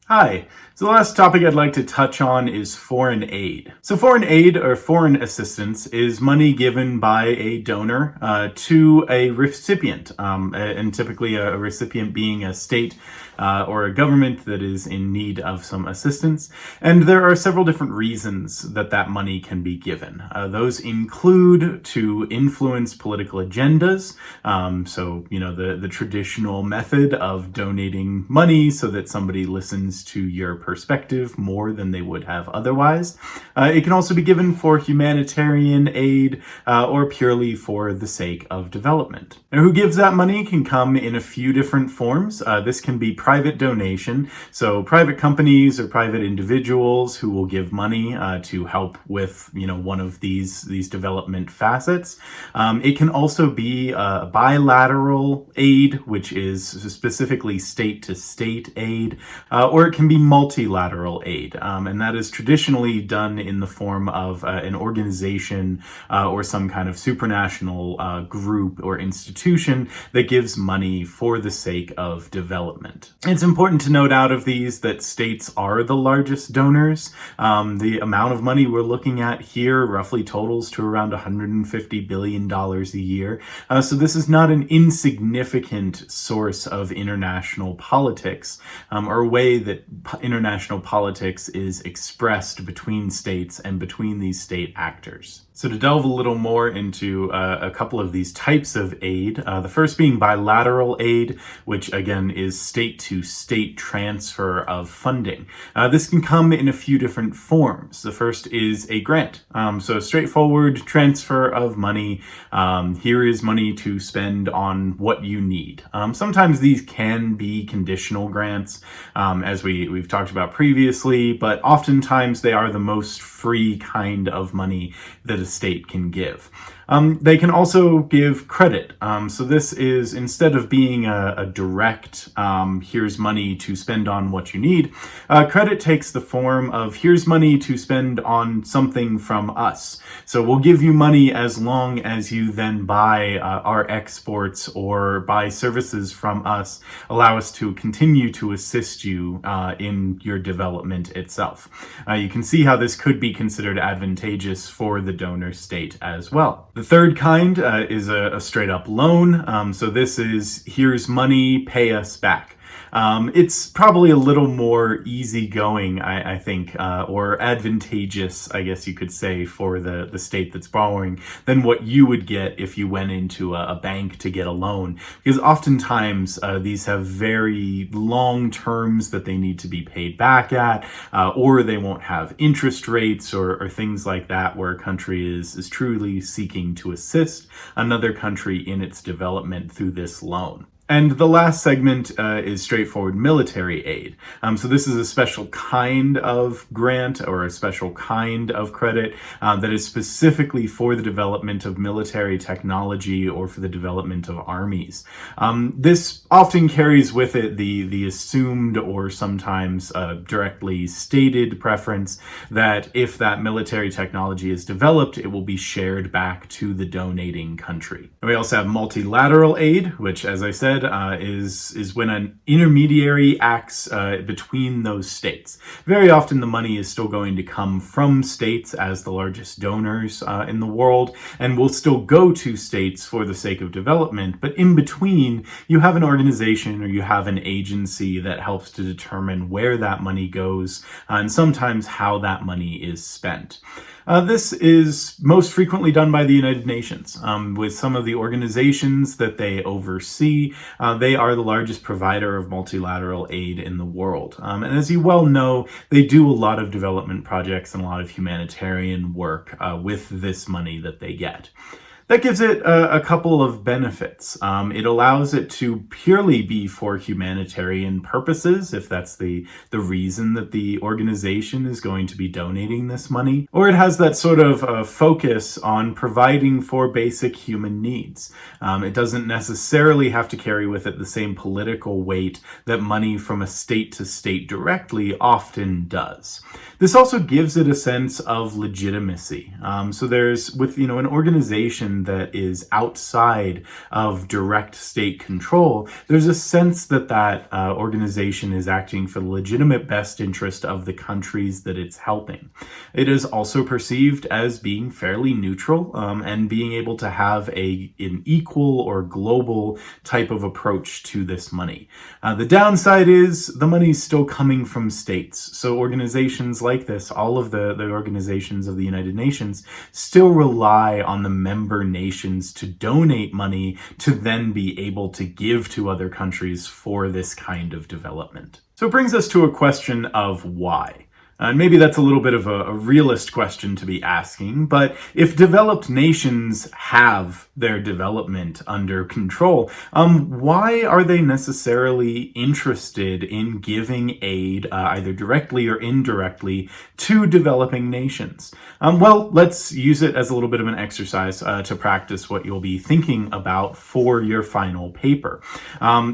Hi. So the last topic I'd like to touch on is foreign aid. So foreign aid or foreign assistance is money given by a donor to a recipient, and typically a recipient being a state or a government that is in need of some assistance. And there are several different reasons that that money can be given. Those include to influence political agendas. The traditional method of donating money so that somebody listens to your perspective more than they would have otherwise. It can also be given for humanitarian aid or purely for the sake of development. Now, who gives that money can come in a few different forms. This can be private donation, so private companies or private individuals who will give money to help with one of these development facets. It can also be bilateral aid, which is specifically state-to-state aid, or it can be multilateral aid, and that is traditionally done in the form of an organization or some kind of supranational group or institution that gives money for the sake of development. It's important to note out of these that states are the largest donors. The amount of money we're looking at here roughly totals to around $150 billion a year. So this is not an insignificant source of international politics, or a way that international politics is expressed between states and between these state actors. So to delve a little more into a couple of these types of aid, the first being bilateral aid, which again is state-to-state transfer of funding. This can come in a few different forms. The first is a grant. So a straightforward transfer of money. Here is money to spend on what you need. Sometimes these can be conditional grants, as we've talked about previously, but oftentimes they are the most free kind of money that a state can give. They can also give credit. So this is, instead of being a direct, here's money to spend on what you need, credit takes the form of here's money to spend on something from us. So we'll give you money as long as you then buy our exports or buy services from us, allow us to continue to assist you in your development itself. You can see how this could be considered advantageous for the donor state as well. The third kind is a straight up loan. So this is here's money, pay us back. It's probably a little more easygoing, I think, or advantageous, I guess you could say, for the state that's borrowing than what you would get if you went into a bank to get a loan. Because oftentimes these have very long terms that they need to be paid back at, or they won't have interest rates or things like that, where a country is truly seeking to assist another country in its development through this loan. And the last segment is straightforward military aid. So this is a special kind of grant or a special kind of credit that is specifically for the development of military technology or for the development of armies. This often carries with it the assumed or sometimes directly stated preference that if that military technology is developed, it will be shared back to the donating country. And we also have multilateral aid, which, as I said, is when an intermediary acts between those states. Very often the money is still going to come from states as the largest donors in the world, and will still go to states for the sake of development, but in between you have an organization or you have an agency that helps to determine where that money goes and sometimes how that money is spent. This is most frequently done by the United Nations. With some of the organizations that they oversee, they are the largest provider of multilateral aid in the world. And as you well know, they do a lot of development projects and a lot of humanitarian work with this money that they get. That gives it a couple of benefits. It allows it to purely be for humanitarian purposes, if that's the reason that the organization is going to be donating this money. Or it has that sort of focus on providing for basic human needs. It doesn't necessarily have to carry with it the same political weight that money from a state to state directly often does. This also gives it a sense of legitimacy. So there's, with an organization organization that is outside of direct state control, there's a sense that that organization is acting for the legitimate best interest of the countries that it's helping. It is also perceived as being fairly neutral and being able to have an equal or global type of approach to this money. The downside is the money's still coming from states. So organizations like this, all of the organizations of the United Nations, still rely on the member nations to donate money to then be able to give to other countries for this kind of development. So it brings us to a question of why. And maybe that's a little bit of a realist question to be asking, but if developed nations have their development under control, why are they necessarily interested in giving aid, either directly or indirectly, to developing nations? Well, let's use it as a little bit of an exercise to practice what you'll be thinking about for your final paper.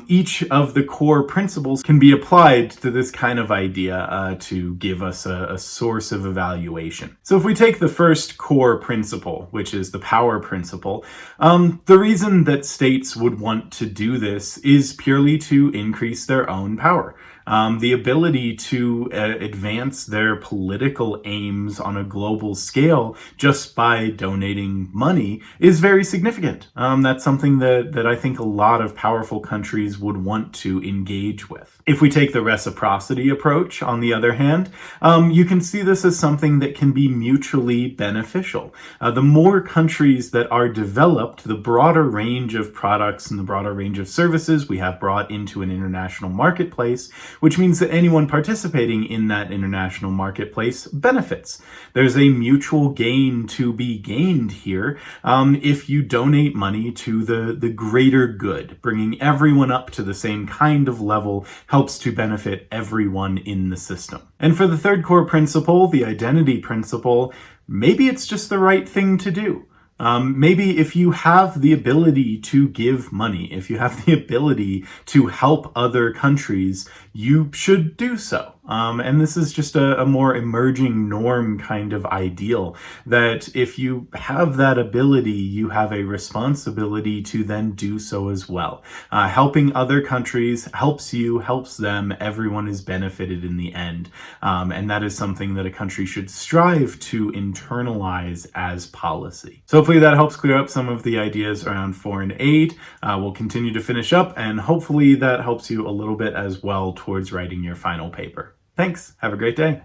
Each of the core principles can be applied to this kind of idea to give us a source of evaluation. So if we take the first core principle, which is the power principle, the reason that states would want to do this is purely to increase their own power. The ability to advance their political aims on a global scale just by donating money is very significant. That's something that I think a lot of powerful countries would want to engage with. If we take the reciprocity approach, on the other hand, you can see this as something that can be mutually beneficial. The more countries that are developed, the broader range of products and the broader range of services we have brought into an international marketplace, which means that anyone participating in that international marketplace benefits. There's a mutual gain to be gained here if you donate money to the greater good. Bringing everyone up to the same kind of level helps to benefit everyone in the system. And for the third core principle, the identity principle, maybe it's just the right thing to do. Maybe if you have the ability to give money, if you have the ability to help other countries, you should do so. And this is just a more emerging norm kind of ideal, that if you have that ability, you have a responsibility to then do so as well. Helping other countries helps you, helps them, everyone is benefited in the end. And that is something that a country should strive to internalize as policy. So hopefully that helps clear up some of the ideas around foreign aid. We'll continue to finish up, and hopefully that helps you a little bit as well towards writing your final paper. Thanks. Have a great day.